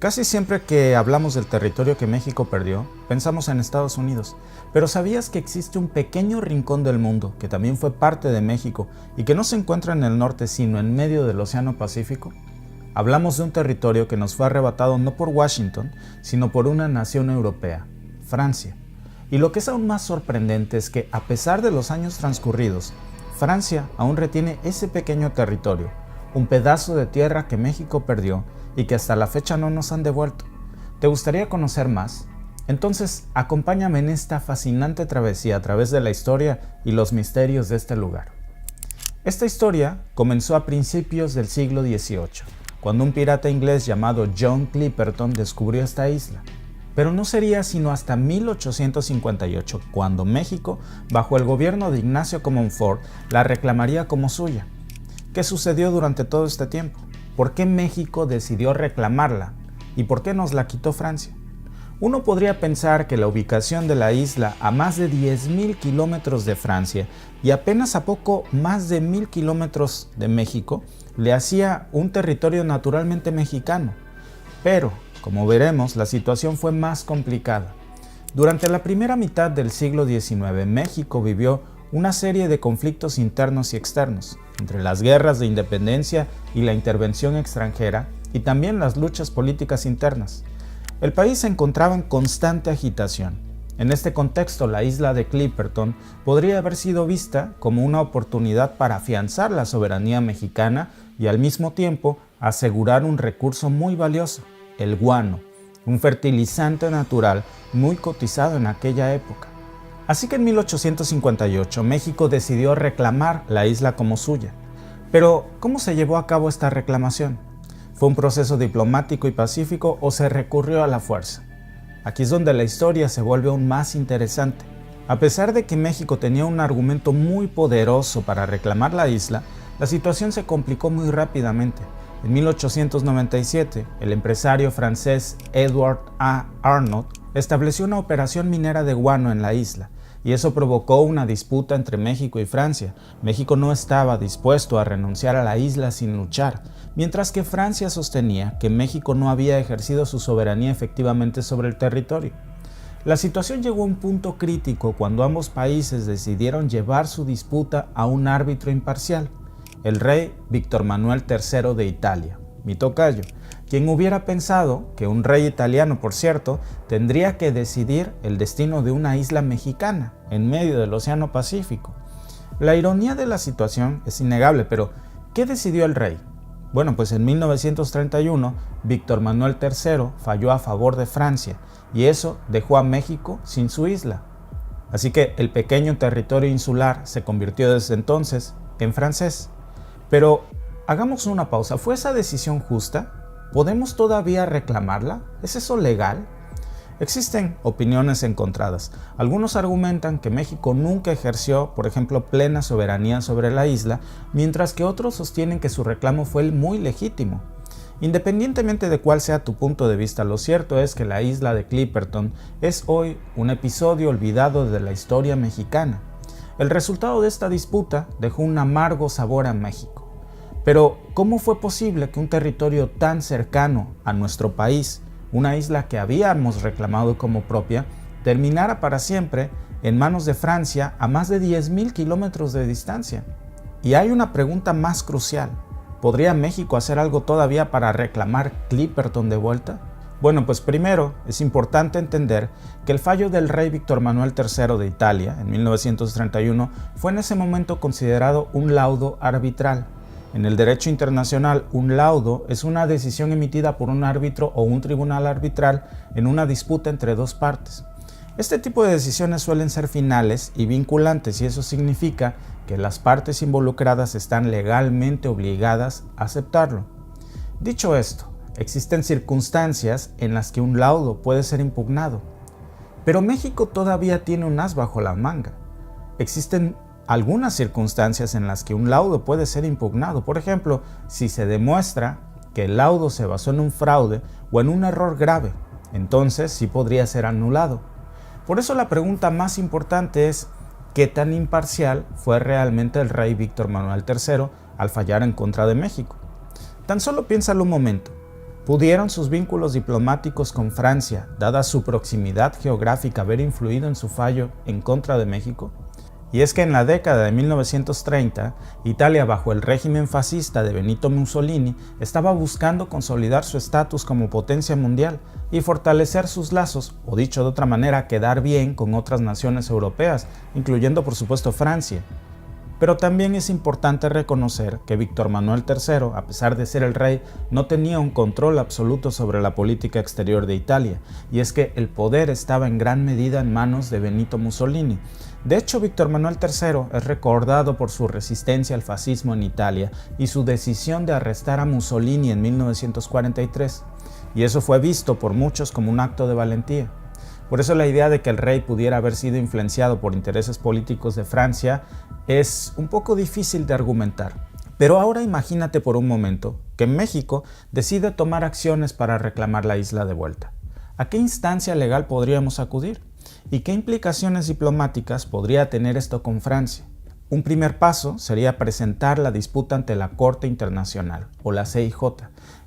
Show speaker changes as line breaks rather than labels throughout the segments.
Casi siempre que hablamos del territorio que México perdió, pensamos en Estados Unidos, pero ¿sabías que existe un pequeño rincón del mundo que también fue parte de México y que no se encuentra en el norte sino en medio del Océano Pacífico? Hablamos de un territorio que nos fue arrebatado no por Washington, sino por una nación europea, Francia. Y lo que es aún más sorprendente es que, a pesar de los años transcurridos, Francia aún retiene ese pequeño territorio, un pedazo de tierra que México perdió y que hasta la fecha no nos han devuelto. ¿Te gustaría conocer más? Entonces, acompáñame en esta fascinante travesía a través de la historia y los misterios de este lugar. Esta historia comenzó a principios del siglo XVIII, cuando un pirata inglés llamado John Clipperton descubrió esta isla. Pero no sería sino hasta 1858 cuando México, bajo el gobierno de Ignacio Comonfort, la reclamaría como suya. ¿Qué sucedió durante todo este tiempo? ¿Por qué México decidió reclamarla? ¿Y por qué nos la quitó Francia? Uno podría pensar que la ubicación de la isla a más de 10.000 kilómetros de Francia y apenas a poco más de 1.000 kilómetros de México le hacía un territorio naturalmente mexicano. Pero, como veremos, la situación fue más complicada. Durante la primera mitad del siglo XIX, México vivió una serie de conflictos internos y externos, entre las guerras de independencia y la intervención extranjera, y también las luchas políticas internas. El país se encontraba en constante agitación. En este contexto, la isla de Clipperton podría haber sido vista como una oportunidad para afianzar la soberanía mexicana y al mismo tiempo asegurar un recurso muy valioso, el guano, un fertilizante natural muy cotizado en aquella época. Así que en 1858 México decidió reclamar la isla como suya. Pero, ¿cómo se llevó a cabo esta reclamación? ¿Fue un proceso diplomático y pacífico o se recurrió a la fuerza? Aquí es donde la historia se vuelve aún más interesante. A pesar de que México tenía un argumento muy poderoso para reclamar la isla, la situación se complicó muy rápidamente. En 1897, el empresario francés Edward A. Arnaud estableció una operación minera de guano en la isla, y eso provocó una disputa entre México y Francia. México no estaba dispuesto a renunciar a la isla sin luchar, mientras que Francia sostenía que México no había ejercido su soberanía efectivamente sobre el territorio. La situación llegó a un punto crítico cuando ambos países decidieron llevar su disputa a un árbitro imparcial, el rey Víctor Manuel III de Italia, mi tocayo, quien hubiera pensado que un rey italiano, por cierto, tendría que decidir el destino de una isla mexicana en medio del Océano Pacífico. La ironía de la situación es innegable, pero ¿qué decidió el rey? Bueno, pues en 1931, Víctor Manuel III falló a favor de Francia y eso dejó a México sin su isla. Así que el pequeño territorio insular se convirtió desde entonces en francés. Pero hagamos una pausa. ¿Fue esa decisión justa? ¿Podemos todavía reclamarla? ¿Es eso legal? Existen opiniones encontradas. Algunos argumentan que México nunca ejerció, por ejemplo, plena soberanía sobre la isla, mientras que otros sostienen que su reclamo fue muy legítimo. Independientemente de cuál sea tu punto de vista, lo cierto es que la isla de Clipperton es hoy un episodio olvidado de la historia mexicana. El resultado de esta disputa dejó un amargo sabor a México. Pero, ¿cómo fue posible que un territorio tan cercano a nuestro país, una isla que habíamos reclamado como propia, terminara para siempre en manos de Francia a más de 10.000 kilómetros de distancia? Y hay una pregunta más crucial. ¿Podría México hacer algo todavía para reclamar Clipperton de vuelta? Bueno, pues primero es importante entender que el fallo del rey Víctor Manuel III de Italia en 1931 fue en ese momento considerado un laudo arbitral. En el derecho internacional, un laudo es una decisión emitida por un árbitro o un tribunal arbitral en una disputa entre dos partes. Este tipo de decisiones suelen ser finales y vinculantes, y eso significa que las partes involucradas están legalmente obligadas a aceptarlo. Dicho esto, existen circunstancias en las que un laudo puede ser impugnado, pero México todavía tiene un as bajo la manga. Existen algunas circunstancias en las que un laudo puede ser impugnado. Por ejemplo, si se demuestra que el laudo se basó en un fraude o en un error grave, entonces sí podría ser anulado. Por eso la pregunta más importante es, ¿qué tan imparcial fue realmente el rey Víctor Manuel III al fallar en contra de México? Tan solo piénsalo un momento. ¿Pudieron sus vínculos diplomáticos con Francia, dada su proximidad geográfica, haber influido en su fallo en contra de México? Y es que en la década de 1930, Italia, bajo el régimen fascista de Benito Mussolini, estaba buscando consolidar su estatus como potencia mundial y fortalecer sus lazos, o dicho de otra manera, quedar bien con otras naciones europeas, incluyendo por supuesto Francia. Pero también es importante reconocer que Víctor Manuel III, a pesar de ser el rey, no tenía un control absoluto sobre la política exterior de Italia, y es que el poder estaba en gran medida en manos de Benito Mussolini. De hecho, Víctor Manuel III es recordado por su resistencia al fascismo en Italia y su decisión de arrestar a Mussolini en 1943, y eso fue visto por muchos como un acto de valentía. Por eso la idea de que el rey pudiera haber sido influenciado por intereses políticos de Francia es un poco difícil de argumentar. Pero ahora imagínate por un momento que México decide tomar acciones para reclamar la isla de vuelta. ¿A qué instancia legal podríamos acudir? ¿Y qué implicaciones diplomáticas podría tener esto con Francia? Un primer paso sería presentar la disputa ante la Corte Internacional, o la CIJ.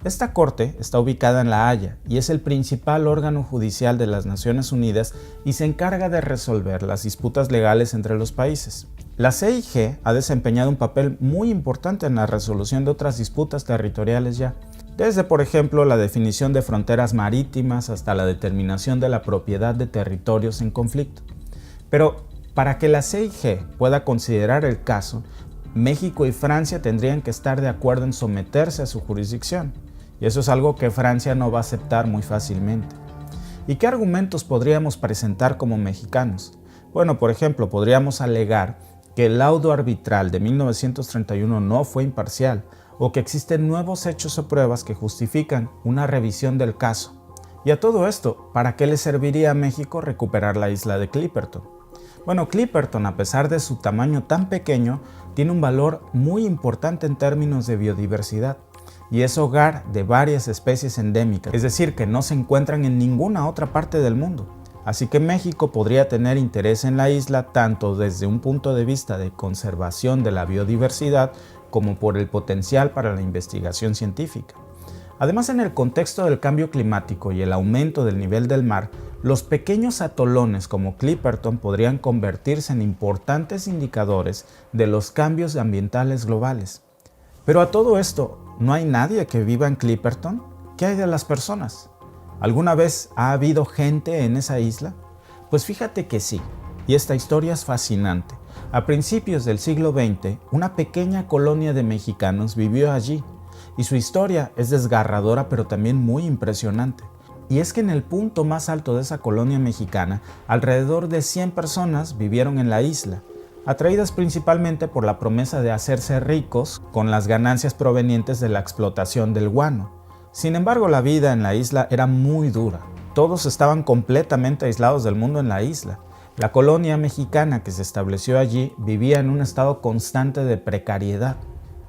Esta corte está ubicada en La Haya y es el principal órgano judicial de las Naciones Unidas y se encarga de resolver las disputas legales entre los países. La CIG ha desempeñado un papel muy importante en la resolución de otras disputas territoriales ya, desde por ejemplo la definición de fronteras marítimas hasta la determinación de la propiedad de territorios en conflicto. Pero para que la CIG pueda considerar el caso, México y Francia tendrían que estar de acuerdo en someterse a su jurisdicción, y eso es algo que Francia no va a aceptar muy fácilmente. ¿Y qué argumentos podríamos presentar como mexicanos? Bueno, por ejemplo, podríamos alegar que el laudo arbitral de 1931 no fue imparcial, o que existen nuevos hechos o pruebas que justifican una revisión del caso. Y a todo esto, ¿para qué le serviría a México recuperar la isla de Clipperton? Bueno, Clipperton, a pesar de su tamaño tan pequeño, tiene un valor muy importante en términos de biodiversidad y es hogar de varias especies endémicas, es decir, que no se encuentran en ninguna otra parte del mundo. Así que México podría tener interés en la isla tanto desde un punto de vista de conservación de la biodiversidad como por el potencial para la investigación científica. Además, en el contexto del cambio climático y el aumento del nivel del mar, los pequeños atolones como Clipperton podrían convertirse en importantes indicadores de los cambios ambientales globales. Pero a todo esto, ¿no hay nadie que viva en Clipperton? ¿Qué hay de las personas? ¿Alguna vez ha habido gente en esa isla? Pues fíjate que sí, y esta historia es fascinante. A principios del siglo XX, una pequeña colonia de mexicanos vivió allí, y su historia es desgarradora pero también muy impresionante. Y es que en el punto más alto de esa colonia mexicana, alrededor de 100 personas vivieron en la isla, atraídas principalmente por la promesa de hacerse ricos con las ganancias provenientes de la explotación del guano. Sin embargo, la vida en la isla era muy dura. Todos estaban completamente aislados del mundo en la isla. La colonia mexicana que se estableció allí vivía en un estado constante de precariedad.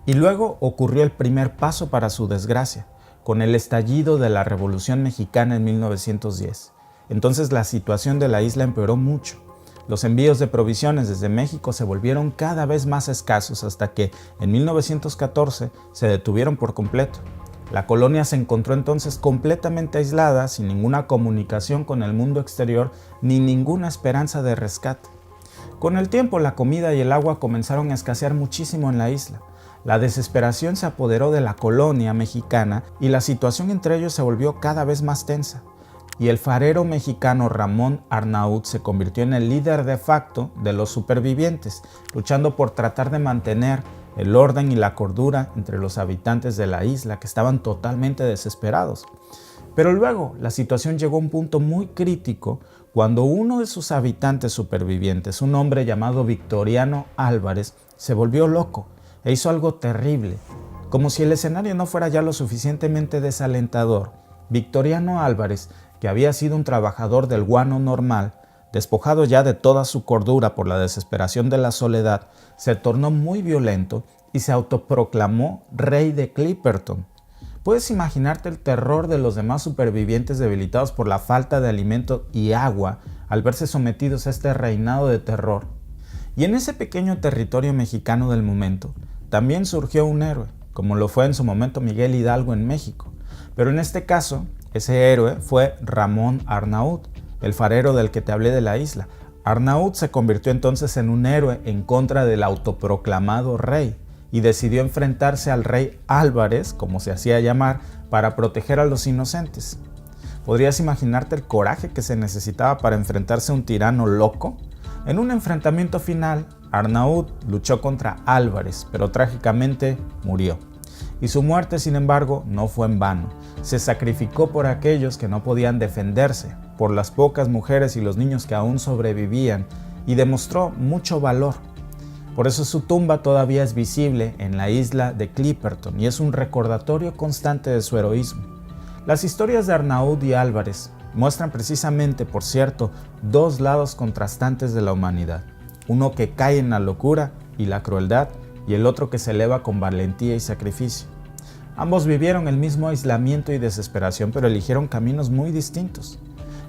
Y luego ocurrió el primer paso para su desgracia, con el estallido de la Revolución Mexicana en 1910. Entonces la situación de la isla empeoró mucho. Los envíos de provisiones desde México se volvieron cada vez más escasos hasta que en 1914 se detuvieron por completo. La colonia se encontró entonces completamente aislada, sin ninguna comunicación con el mundo exterior ni ninguna esperanza de rescate. Con el tiempo, la comida y el agua comenzaron a escasear muchísimo en la isla. La desesperación se apoderó de la colonia mexicana y la situación entre ellos se volvió cada vez más tensa. Y el farero mexicano Ramón Arnaúd se convirtió en el líder de facto de los supervivientes, luchando por tratar de mantener el orden y la cordura entre los habitantes de la isla, que estaban totalmente desesperados. Pero luego la situación llegó a un punto muy crítico cuando uno de sus habitantes supervivientes, un hombre llamado Victoriano Álvarez, se volvió loco e hizo algo terrible. Como si el escenario no fuera ya lo suficientemente desalentador, Victoriano Álvarez, que había sido un trabajador del guano normal, despojado ya de toda su cordura por la desesperación de la soledad, se tornó muy violento y se autoproclamó rey de Clipperton. ¿Puedes imaginarte el terror de los demás supervivientes debilitados por la falta de alimento y agua al verse sometidos a este reinado de terror? Y en ese pequeño territorio mexicano del momento, también surgió un héroe, como lo fue en su momento Miguel Hidalgo en México. Pero en este caso, ese héroe fue Ramón Arnaúd, el farero del que te hablé de la isla. Arnaúd se convirtió entonces en un héroe en contra del autoproclamado rey y decidió enfrentarse al rey Álvarez, como se hacía llamar, para proteger a los inocentes. ¿Podrías imaginarte el coraje que se necesitaba para enfrentarse a un tirano loco? En un enfrentamiento final, Arnaúd luchó contra Álvarez, pero trágicamente murió. Y su muerte, sin embargo, no fue en vano. Se sacrificó por aquellos que no podían defenderse, por las pocas mujeres y los niños que aún sobrevivían, y demostró mucho valor. Por eso su tumba todavía es visible en la isla de Clipperton y es un recordatorio constante de su heroísmo. Las historias de Arnaúd y Álvarez muestran precisamente, por cierto, dos lados contrastantes de la humanidad. Uno que cae en la locura y la crueldad, y el otro que se eleva con valentía y sacrificio. Ambos vivieron el mismo aislamiento y desesperación, pero eligieron caminos muy distintos.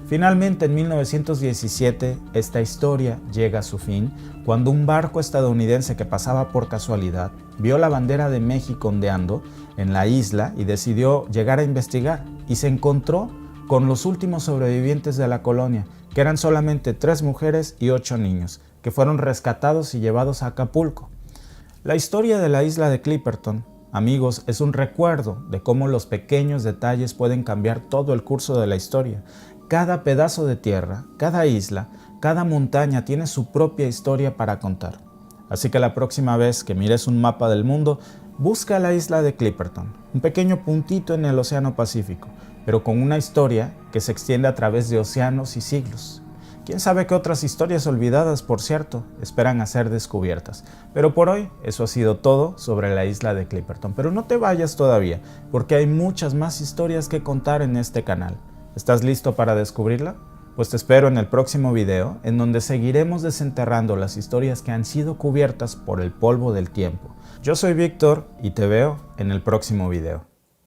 Finalmente, en 1917, esta historia llega a su fin cuando un barco estadounidense que pasaba por casualidad vio la bandera de México ondeando en la isla y decidió llegar a investigar, y se encontró con los últimos sobrevivientes de la colonia, que eran solamente 3 mujeres y 8 niños, que fueron rescatados y llevados a Acapulco. La historia de la isla de Clipperton, amigos, es un recuerdo de cómo los pequeños detalles pueden cambiar todo el curso de la historia. Cada pedazo de tierra, cada isla, cada montaña tiene su propia historia para contar. Así que la próxima vez que mires un mapa del mundo, busca la isla de Clipperton, un pequeño puntito en el Océano Pacífico, pero con una historia que se extiende a través de océanos y siglos. Quién sabe qué otras historias olvidadas, por cierto, esperan a ser descubiertas. Pero por hoy, eso ha sido todo sobre la isla de Clipperton. Pero no te vayas todavía, porque hay muchas más historias que contar en este canal. ¿Estás listo para descubrirla? Pues te espero en el próximo video, en donde seguiremos desenterrando las historias que han sido cubiertas por el polvo del tiempo. Yo soy Víctor y te veo en el próximo video.